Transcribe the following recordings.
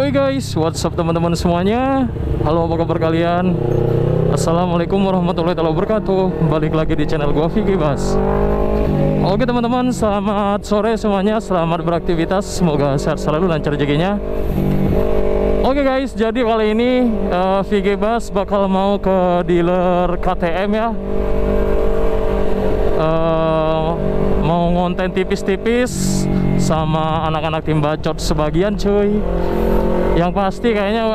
Oke guys, what's up teman-teman semuanya? Halo, apa kabar kalian? Assalamualaikum warahmatullahi wabarakatuh. Balik lagi di channel gua Vicky Bas. Oke teman-teman, selamat sore semuanya. Selamat beraktivitas, semoga sehat selalu, lancar rezekinya. Oke guys, jadi kali ini Vicky Bas bakal mau ke dealer KTM ya. Mau ngonten tipis-tipis sama anak-anak tim bacot sebagian cuy. Yang pasti kayaknya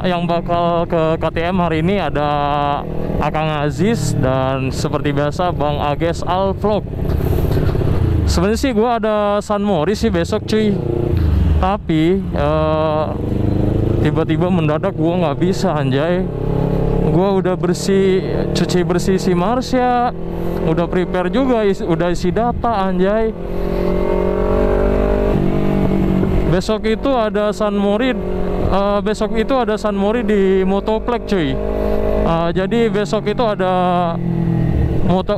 yang bakal ke KTM hari ini ada Akang Aziz dan seperti biasa Bang Ages Al Vlog. Sebenarnya sih gue ada San Mori sih besok cuy, tapi tiba-tiba mendadak gue nggak bisa anjay. Gue udah cuci bersih si Marsha, udah prepare juga, udah isi data anjay. Besok itu ada San Mori, di Motoplex cuy. Jadi besok itu ada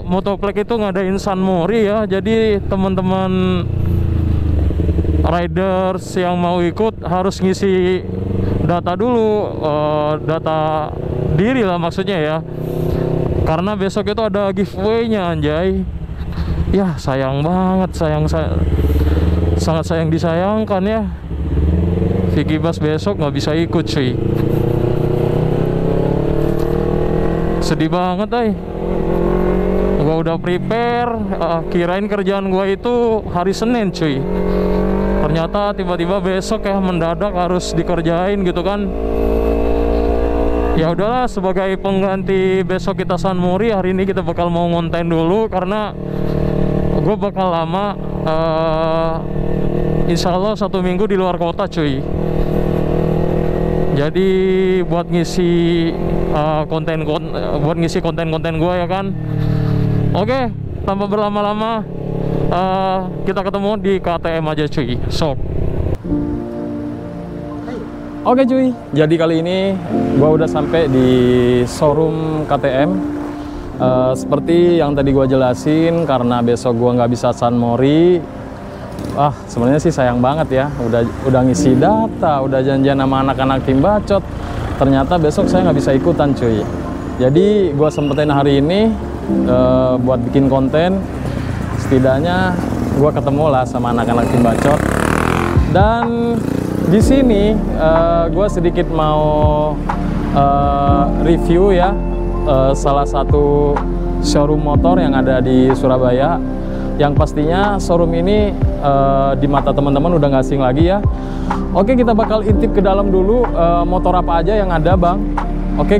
Motoplex itu ngadain San Mori ya. Jadi teman-teman riders yang mau ikut harus ngisi data dulu, data diri lah maksudnya ya. Karena besok itu ada giveaway-nya anjay. Ya sayang banget, sangat sayang disayangkan ya. Vicky Bas besok nggak bisa ikut cuy. Sedih banget gua udah prepare, kirain kerjaan gua itu hari Senin cuy. Ternyata tiba-tiba besok ya mendadak harus dikerjain gitu kan. Ya udahlah, sebagai pengganti besok kita San Mori, hari ini kita bakal mau ngonten dulu karena gue bakal lama, insya Allah 1 minggu di luar kota cuy. Jadi buat ngisi konten gue ya kan. Oke, tanpa berlama-lama kita ketemu di KTM aja cuy. Sok. Oke cuy, jadi kali ini gue udah sampai di showroom KTM. Seperti yang tadi gue jelasin, karena besok gue nggak bisa San Mori. Sebenarnya sih sayang banget ya. Udah ngisi data, udah janjian sama anak-anak tim bacot. Ternyata besok saya nggak bisa ikutan cuy. Jadi gue sempetin hari ini buat bikin konten. Setidaknya gue ketemu lah sama anak-anak tim bacot. Dan di sini gue sedikit mau review ya salah satu showroom motor yang ada di Surabaya. Yang pastinya showroom ini di mata teman-teman udah nggak asing lagi ya. Oke, kita bakal intip ke dalam dulu, motor apa aja yang ada bang. Oke,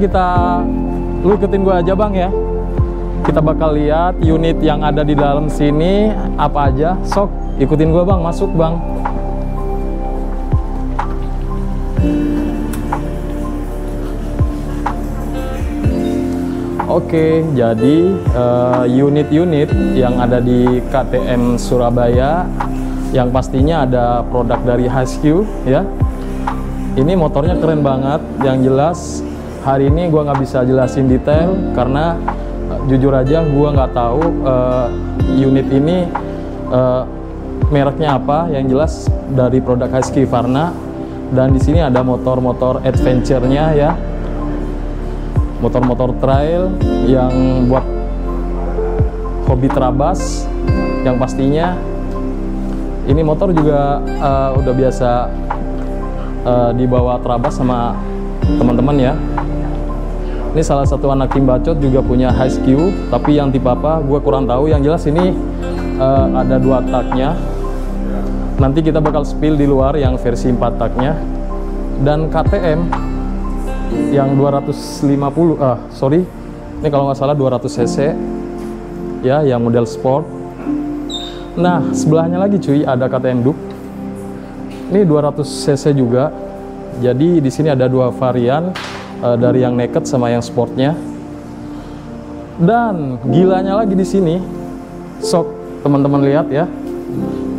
lu ikutin gue aja bang ya. Kita bakal lihat unit yang ada di dalam sini apa aja. Sok ikutin gue bang, masuk bang. Oke, jadi unit-unit yang ada di KTM Surabaya yang pastinya ada produk dari Husky ya. Ini motornya keren banget. Yang jelas hari ini gua nggak bisa jelasin detail karena jujur aja gua nggak tahu unit ini mereknya apa. Yang jelas dari produk Husqvarna, dan di sini ada motor-motor adventure-nya ya. Motor-motor trail yang buat hobi terabas. Yang pastinya ini motor juga udah biasa dibawa terabas sama teman-teman ya. Ini salah satu anak tim bacot juga punya Husky, tapi yang tipe apa gue kurang tahu. Yang jelas ini ada 2 taknya. Nanti kita bakal spill di luar yang versi 4 taknya. Dan KTM yang 250, ini kalau nggak salah 200 cc ya, yang model sport. Nah, sebelahnya lagi cuy ada KTM Duke. Ini 200 cc juga. Jadi di sini ada 2 varian, dari yang naked sama yang sportnya. Dan gilanya lagi di sini, sok teman-teman lihat ya.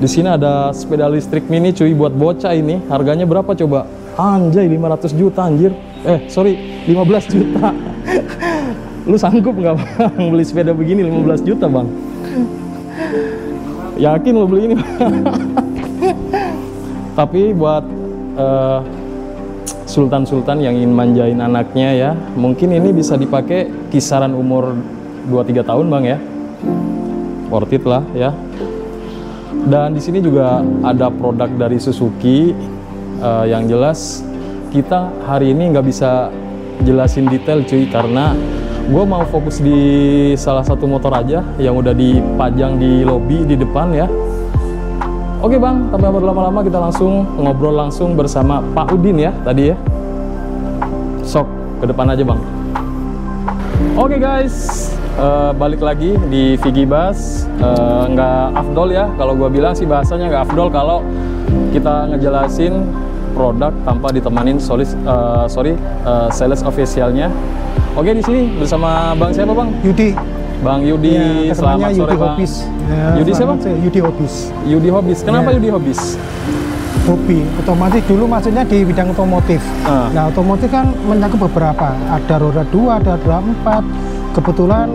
Di sini ada sepeda listrik mini cuy buat bocah ini. Harganya berapa coba? Anjay, 500 juta anjir. 15 juta. Lu sanggup nggak bang beli sepeda begini 15 juta bang? Yakin lo beli ini? Tapi buat sultan-sultan yang ingin manjain anaknya ya. Mungkin ini bisa dipakai kisaran umur 2-3 tahun Bang ya. Worth it lah ya. Dan di sini juga ada produk dari Suzuki. Yang jelas kita hari ini nggak bisa jelasin detail cuy, karena gue mau fokus di salah satu motor aja yang udah dipajang di lobi di depan ya. Oke Bang, tanpa berlama-lama kita langsung ngobrol langsung bersama Pak Udin ya tadi ya. Sok ke depan aja Bang. Oke guys, balik lagi di Vigibus. Nggak afdol ya, kalau gue bilang sih bahasanya nggak afdol kalau kita ngejelasin produk tanpa ditemanin sales officialnya. Oke, di sini bersama Bang siapa Bang? Yudi. Bang Yudi, ya, selamat sore Yudi Bang. Hobis. Ya, Yudi siapa? Yudi Hobis. Yudi Hobis. Kenapa Ya. Yudi Hobis? Hobi, otomatis dulu maksudnya di bidang otomotif. Nah, otomotif kan mencakup beberapa. Ada roda 2, ada roda 4. Kebetulan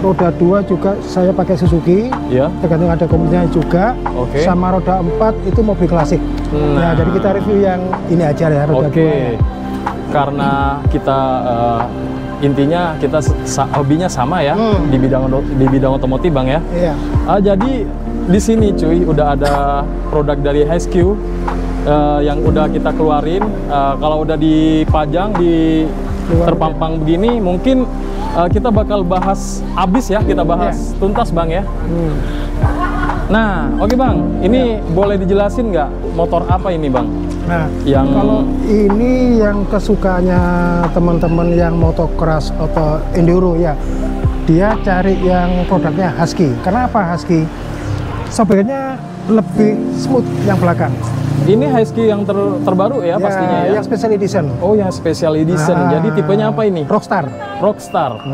roda 2 juga saya pakai Suzuki. Ya. Tergantung ada komunitasnya juga. Oke. Sama roda 4 itu mobil klasik. Nah, jadi kita review yang ini aja ya, roda 2. Ya. Karena kita intinya kita hobinya sama ya di bidang otomotif Bang ya. Iya. Jadi di sini cuy udah ada produk dari HSQ yang udah kita keluarin. Kalau udah dipajang di terpampang begini, mungkin kita bakal bahas abis ya, kita bahas tuntas Bang ya. Nah, oke Bang, ini boleh dijelasin nggak motor apa ini Bang? Nah, yang kalau ini yang kesukaannya teman-teman yang motocross atau enduro ya, dia cari yang produknya Husky. Karena apa Husky? Sebenarnya lebih smooth yang belakang. Ini Husky yang terbaru ya, pastinya ya? Yang special edition. Oh, yang special edition. Jadi tipenya apa ini? Rockstar. Rockstar.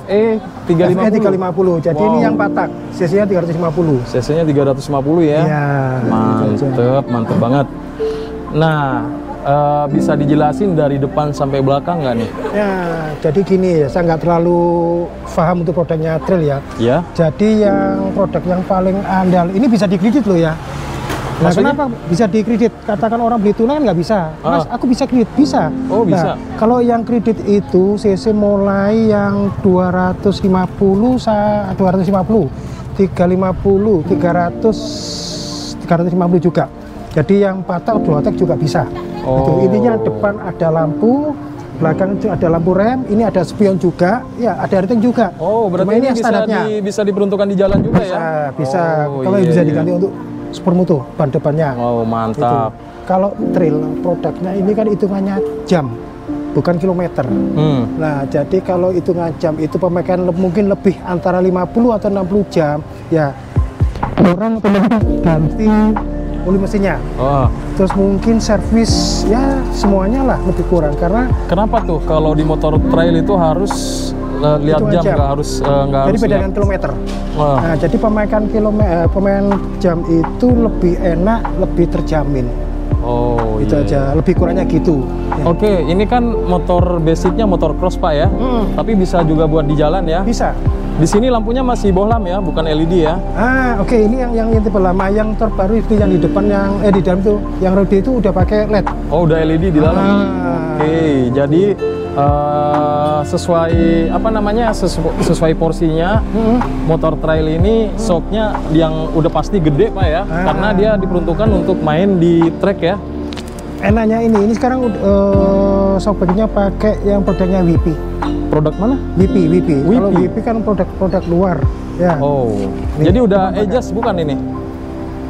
FE 350. FE 350. Jadi ini yang patak. CC-nya 350. CC-nya 350 ya? Ya. Mantep banget. Nah, bisa dijelasin dari depan sampai belakang nggak nih? Ya, jadi gini ya, saya nggak terlalu paham untuk produknya Trail ya. Ya. Jadi yang produk yang paling andal, ini bisa dikredit loh ya. Nah, maksudnya? kenapa bisa dikredit? Katakan orang beli tunai kan nggak bisa. Mas, aku bisa kredit? Bisa. Oh, bisa. Nah, kalau yang kredit itu CC mulai yang 250, 350, 350 juga. Jadi yang patak, dual-tak juga bisa. Oh. Itu intinya depan ada lampu, belakang itu ada lampu rem, ini ada spion juga, ya ada rating juga. Oh, berarti ini bisa diperuntukkan di jalan juga bisa, ya? Bisa. Oh, Kalau bisa diganti untuk Supermoto ban depannya. Oh, mantap. Itu. Kalau Trail produknya ini kan hitungannya jam, bukan kilometer. Nah, jadi kalau hitungan jam itu pemakaian mungkin lebih antara 50 atau 60 jam, ya orang otomatis ganti oli mesinnya. Oh. Terus mungkin servis ya semuanya lah lebih kurang karena kenapa tuh kalau di motor trail itu harus lihat jam, nggak harus jadi beda dengan kilometer. Nah, jadi pemakaian jam itu lebih enak, lebih terjamin. Oh, itu aja, lebih kurangnya gitu. Ya. Oke, ini kan motor basicnya motor cross Pak ya, tapi bisa juga buat di jalan ya? Bisa. Di sini lampunya masih bohlam ya, bukan LED ya? Oke, ini yang tipe lama, yang terbaru itu yang di depan yang di dalam tuh, yang rode itu udah pakai LED. Oh, udah LED di dalam. Oke, jadi sesuai apa namanya sesuai porsinya. Motor trail ini shocknya yang udah pasti gede Pak ya, karena dia diperuntukkan untuk main di track ya. Enaknya ini sekarang shockbacknya pakai yang produknya WP. Produk mana? WP. Kalau WP kan produk luar ya. Oh, jadi udah adjust bukan ini?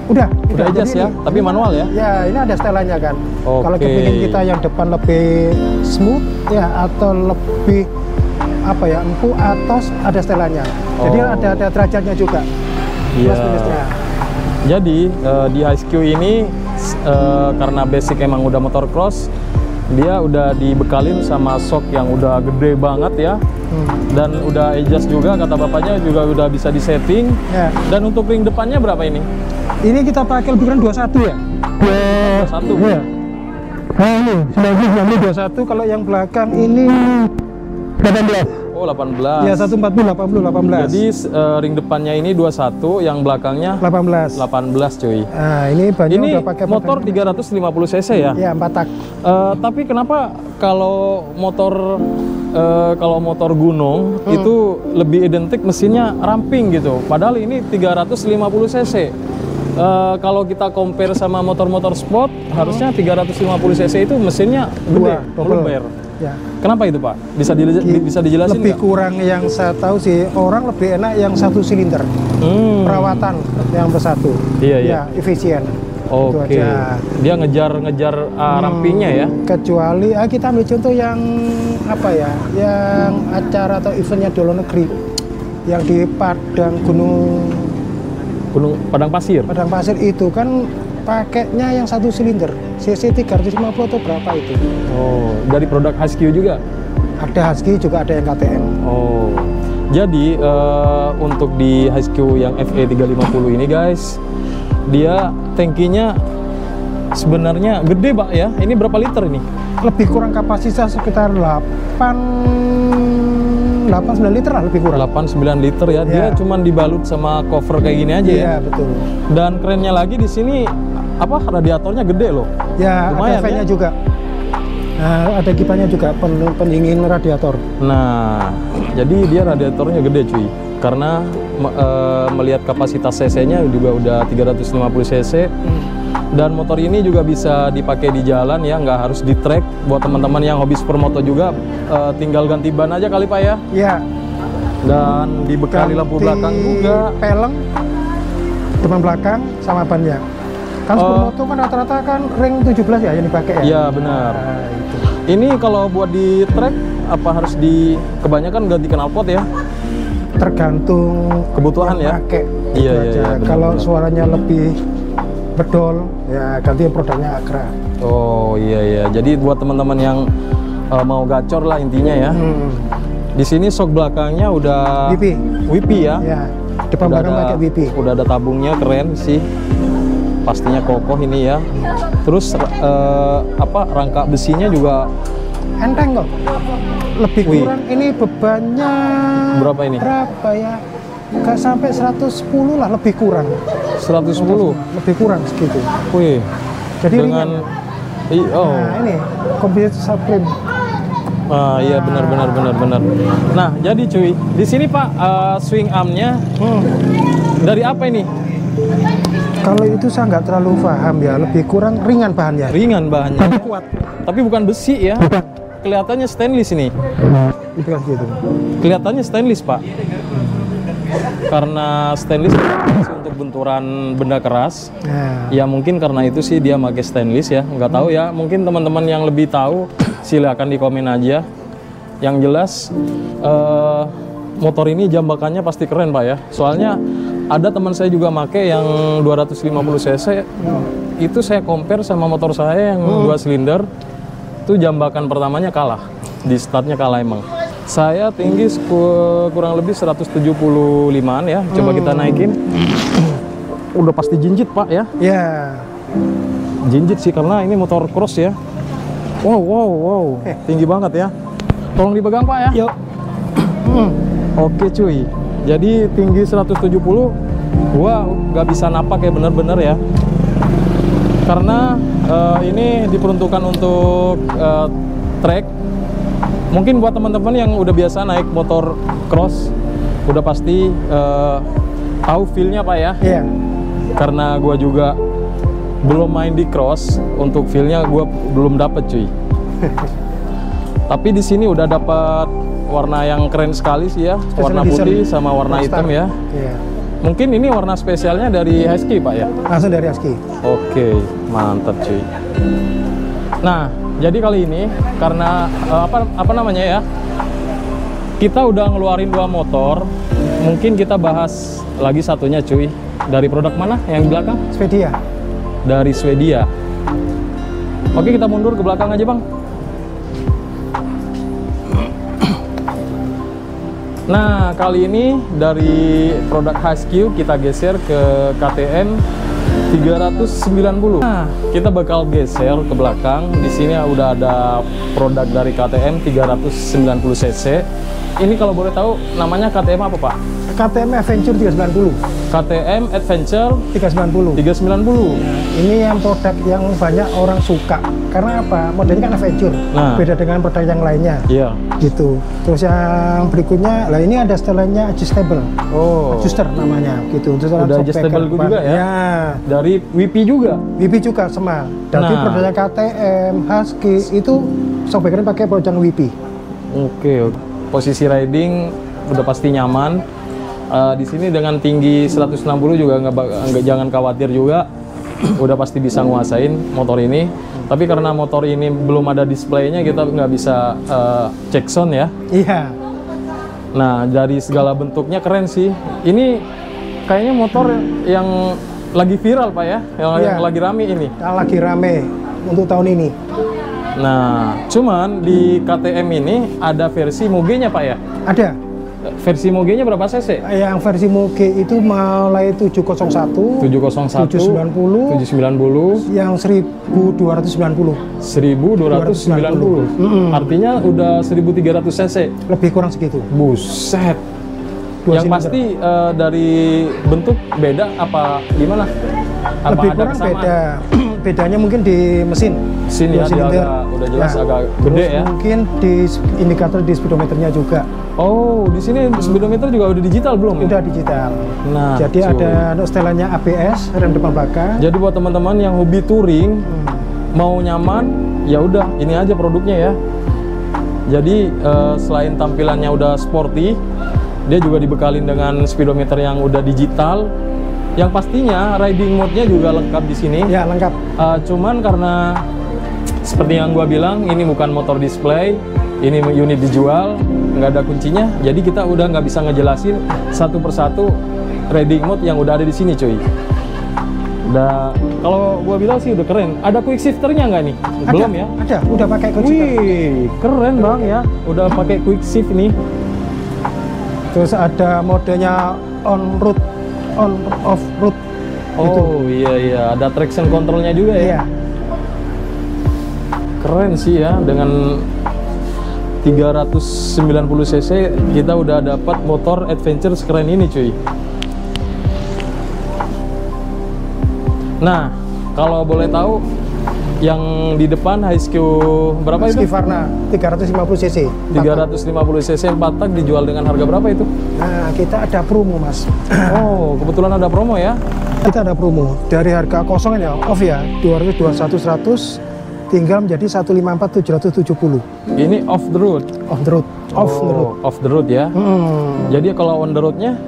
Udah adjust ya, tapi manual ya? Ya, ini ada setelannya kan. Kalau kepingin kita yang depan lebih smooth ya, atau lebih apa ya, empuk, atau ada setelannya. Jadi ada derajatnya juga. Iya. Jadi di HSQ ini karena basic emang udah motor cross, dia udah dibekalin sama shock yang udah gede banget ya. Dan udah adjust juga, kata bapaknya juga udah bisa disetting. Dan untuk ring depannya berapa ini? Ini kita pakai lebih kurang 21 ya? 21? Ya. Nah ini 21. Kalau yang belakang ini 18. Oh, 18. Ya, 140 18. Jadi ring depannya ini 21, yang belakangnya 18. 18 cuy. Nah, ini banyak Ini udah pakai motor 350 cc ya? Ya, 4 tak. Tapi kenapa kalau motor gunung itu lebih identik mesinnya ramping gitu, padahal ini 350 cc. Kalau kita compare sama motor-motor sport, harusnya 350 cc itu mesinnya gede, luber. Ya. Kenapa itu Pak? Bisa dijelasin Lebih nggak? kurang, yang saya tahu sih orang lebih enak yang 1 silinder. Perawatan yang bersatu. Iya, iya. Ya, efisien. Itu Oke. aja. Dia ngejar rampingnya ya? Kecuali kita ambil contoh yang apa ya? Yang acara atau eventnya di luar negeri. Yang di Gunung Padang Pasir. Padang Pasir itu kan pakainya yang 1 silinder, cc 350 atau berapa itu. Oh, dari produk Husky juga? Ada Husky juga, ada yang KTM. Oh, jadi untuk di Husky yang FE 350 ini guys, dia tangkinya sebenarnya gede Pak ya. Ini berapa liter ini? Lebih kurang kapasitas sekitar 8-9 liter lah, lebih kurang. 8-9 liter ya. Dia cuman dibalut sama cover kayak gini aja ya. Iya, betul. Dan kerennya lagi di sini radiatornya gede loh. Ya, lumayan, ada fan-nya ya? juga. Nah, ada kipannya juga, pendingin radiator. Nah, jadi dia radiatornya gede cuy. Karena melihat kapasitas cc-nya juga udah 350 cc. Dan motor ini juga bisa dipakai di jalan ya, nggak harus di track. Buat teman-teman yang hobi supermoto juga, tinggal ganti ban aja kali Pak ya. Iya. Dan dibekali lampu belakang juga. Peleng, depan belakang, sama bannya. Kan supermoto kan rata-rata kan ring 17 ya yang dipakai ya? Iya benar. Nah, itu. Ini kalau buat di track, apa harus kebanyakan ganti knalpot ya? Tergantung kebutuhan ya. Pakai. Iya, Itu aja. benar, Kalau benar. suaranya lebih bedol, ya ganti produknya Agra. Oh iya. Jadi buat teman-teman yang mau gacor lah intinya ya. Di sini sok belakangnya udah WP ya. Ya, depan belakang pakai WP. Udah ada tabungnya, keren sih. Pastinya kokoh ini ya. Terus rangka besinya juga enteng kok. Lebih kurang ini bebannya berapa ini? Berapa ya? Nggak sampai 110 lah, lebih kurang. 110? Lebih kurang segitu. Wih. Jadi dengan Nah, ini komputer Supreme. Ah iya benar. Nah, jadi cuy, di sini Pak swing armnya dari apa ini? Kalau itu saya nggak terlalu paham ya, lebih kurang ringan bahannya. Ringan bahannya. Tapi kuat. Tapi bukan besi ya. Kelihatannya stainless ini. Itu kan gitu. Kelihatannya stainless Pak. Karena stainless untuk benturan benda keras. Nah. Ya mungkin karena itu sih dia pakai stainless ya. Nggak tahu ya. Mungkin teman-teman yang lebih tahu silakan di komen aja. Yang jelas motor ini jambakannya pasti keren Pak ya. Soalnya ada teman saya juga make yang 250 cc. Itu saya compare sama motor saya yang 2 silinder. Itu jambakan pertamanya kalah. Di startnya kalah emang. Saya tinggi kurang lebih 175-an ya. Coba kita naikin. Udah pasti jinjit Pak ya. Ya. Jinjit sih karena ini motor cross ya. Wow. Tinggi banget ya. Tolong dipegang Pak ya. Yuk. Oke cuy. Jadi tinggi 170. Gua nggak bisa napak ya bener-bener ya. Karena ini diperuntukkan untuk track. Mungkin buat teman-teman yang udah biasa naik motor cross, udah pasti tahu feel-nya Pak ya. Iya. Karena gua juga belum main di cross, untuk feel-nya gua belum dapet cuy. Tapi di sini udah dapat warna yang keren sekali sih ya, warna putih sama warna hitam ya. Iya. Mungkin ini warna spesialnya dari Husky Pak ya? Langsung dari Husky. Oke, mantap cuy. Nah, jadi kali ini karena apa namanya ya? Kita udah ngeluarin 2 motor, mungkin kita bahas lagi satunya cuy. Dari produk mana yang di belakang? Swedia. Dari Swedia. Oke, kita mundur ke belakang aja Bang. Nah, kali ini dari produk Husky kita geser ke KTM 390. Nah, kita bakal geser ke belakang. Di sini udah ada produk dari KTM 390 cc. ini kalau boleh tahu namanya KTM apa Pak? KTM Adventure 390. KTM Adventure 390. 390. Nah, ini yang produk yang banyak orang suka. Karena apa? Modelnya kan Adventure. Nah. Beda dengan produk yang lainnya. Iya. Gitu. Terus yang berikutnya, lah ini ada setelannya adjustable. Oh. Adjuster namanya. Gitu. Untuk Udah adjustable juga ya? Ya. Dari WP juga? WP juga sama. Jadi Nah. produknya KTM, Husky itu shockbreaker pakai produk WP. Oke. Posisi riding udah pasti nyaman. Di sini dengan tinggi 160 juga nggak jangan khawatir juga. Udah pasti bisa nguasain motor ini. Tapi karena motor ini belum ada displaynya, kita nggak bisa cek sound ya. Iya. Nah, dari segala bentuknya keren sih. Ini kayaknya motor yang lagi viral Pak ya, yang lagi rame ini. Yang lagi rame untuk tahun ini. Nah, cuman di KTM ini ada versi Moge-nya Pak ya? Ada. Versi Moge-nya berapa cc? Yang versi Moge itu mulai 701, 701, 790, 790, yang 1290. 1290. Artinya udah 1300 cc. Lebih kurang segitu. Buset. Dua Yang silinder. pasti dari bentuk beda apa gimana? Apa Lebih ada kurang kesamaan? beda. Bedanya mungkin di mesin. Sini Dua ya, dia silinder. udah jelas Ya. agak Terus gede ya. mungkin di indikator di speedometernya juga Oh, di sini speedometer juga udah digital belum? udah digital. Nah, Jadi cuy. ada setelannya ABS, rem depan belakang. Jadi buat teman-teman yang hobi touring, mau nyaman, ya udah ini aja produknya ya. Jadi selain tampilannya udah sporty, dia juga dibekalin dengan speedometer yang udah digital. Yang pastinya riding mode-nya juga lengkap di sini. Ya, lengkap. Cuman karena seperti yang gua bilang, ini bukan motor display, ini unit dijual, nggak ada kuncinya. Jadi kita udah nggak bisa ngejelasin satu persatu riding mode yang udah ada di sini, cuy. Udah, kalau gua bilang sih udah keren. Ada quick shifternya nggak nih? Belum ya? Ada, udah pakai kunci. Wih, keren bang ya. Udah pakai quick shift nih. Terus ada modenya on road, on off road. Oh iya, ada traction controlnya juga ya. Iya. Keren sih ya, dengan 390 cc kita udah dapat motor adventure sekeren ini cuy. Nah, kalau boleh tahu yang di depan Husky berapa itu? Husky Varna 350 cc. 350 cc 4 tak dijual dengan harga berapa itu? Nah, kita ada promo, Mas. Oh, kebetulan ada promo ya. Kita ada promo dari harga kosongan ya, off ya, 221.100 tinggal menjadi 154.770. Ini off the road. Off the road. Off the road. Off the road ya. Jadi kalau on the roadnya?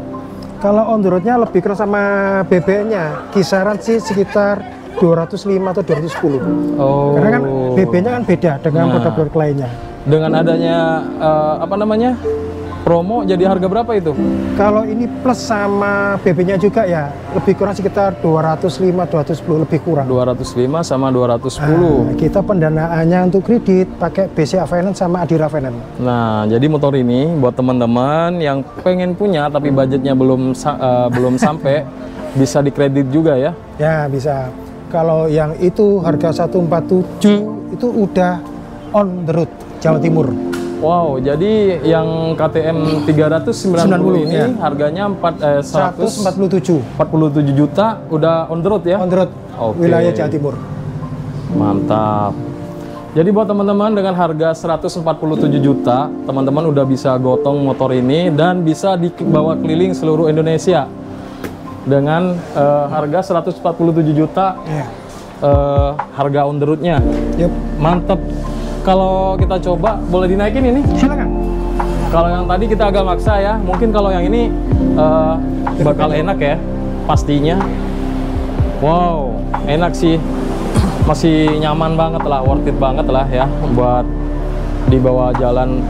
Kalau on the roadnya lebih keras sama BB-nya, kisaran sih sekitar 205 atau 210. Oh. Karena kan BB-nya kan beda dengan produk-produk lainnya. Dengan adanya apa namanya promo, jadi harga berapa itu? Kalau ini plus sama BB-nya juga ya, lebih kurang sekitar 205, 210 lebih kurang. 205 sama 210. Nah, kita pendanaannya untuk kredit pakai BCA Finance sama Adira Finance. Nah, jadi motor ini buat teman-teman yang pengen punya tapi budgetnya belum sampai, bisa dikredit juga ya? Ya, bisa. Kalau yang itu harga 147 itu udah on the road Jawa Timur. Wow, jadi yang KTM 390 ini ya. harganya 147 47 juta udah on the road ya? on the road Oke. wilayah Jawa Timur. Mantap. Jadi buat teman-teman dengan harga 147 juta, teman-teman udah bisa gotong motor ini dan bisa dibawa keliling seluruh Indonesia. Dengan harga 147 juta, harga on the road-nya. Yep. Mantep. Kalau kita coba, boleh dinaikin ini? Silakan. Kalau yang tadi kita agak maksa ya, mungkin kalau yang ini bakal enak ya, pastinya. Wow, enak sih. Masih nyaman banget lah, worth it banget lah ya buat dibawa jalan,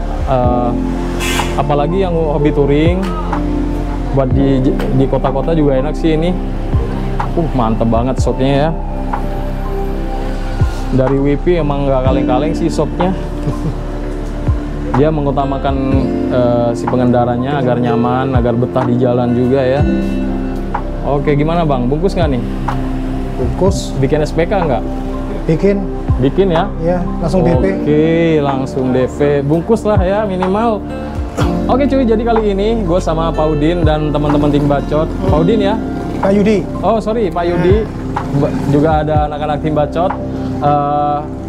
apalagi yang hobi touring, buat di kota-kota juga enak sih ini. Mantep banget shotnya ya. Dari WP emang nggak kaleng-kaleng sih shopnya. Dia mengutamakan si pengendaranya agar nyaman, agar betah di jalan juga ya. Oke, gimana bang? Bungkus nggak nih? Bungkus. Bikin SPK nggak? Bikin ya? Ya, langsung DP. Oke, langsung DP. Bungkus lah ya minimal. Oke cuy, jadi kali ini gue sama Pak Udin dan teman-teman tim Bacot. Pak Udin ya? Pak Yudi. Oh sorry, Pak Yudi. Juga ada anak-anak tim Bacot.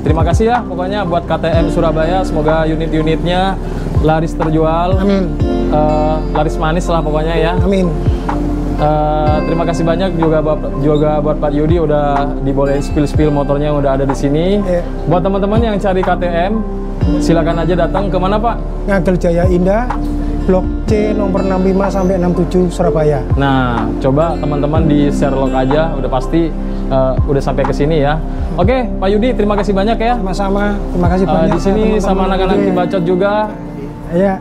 Terima kasih ya pokoknya buat KTM Surabaya. Semoga unit-unitnya laris terjual. Amin. Laris manis lah pokoknya ya. Amin. Terima kasih banyak juga buat Pak Yudi udah dibolehin spill motornya yang udah ada di sini. Buat teman-teman yang cari KTM, silakan aja datang ke mana Pak? Ngagel Jaya Indah, Blok C nomor 65 sampai 67 Surabaya. Nah, coba teman-teman di Sherlock aja, udah pasti udah sampai ke sini ya. Oke, Pak Yudi, terima kasih banyak ya. Sama-sama, terima kasih banyak. Di sini sama anak-anak tim Bacot juga. Ya.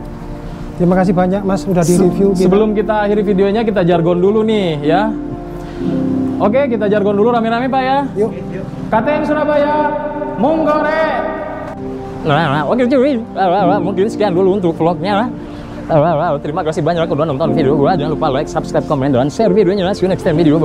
Terima kasih banyak Mas udah di review. Sebelum kita akhiri videonya kita jargon dulu nih ya. Oke, kita jargon dulu rame-rame Pak ya. Yuk. KTM Surabaya, Munggore. Nah, oke cuy. Mungkin sekian dulu untuk vlognya. Terima kasih banyak udah nonton video gua. Jangan lupa like, subscribe, komen, dan share videonya. See you next time video.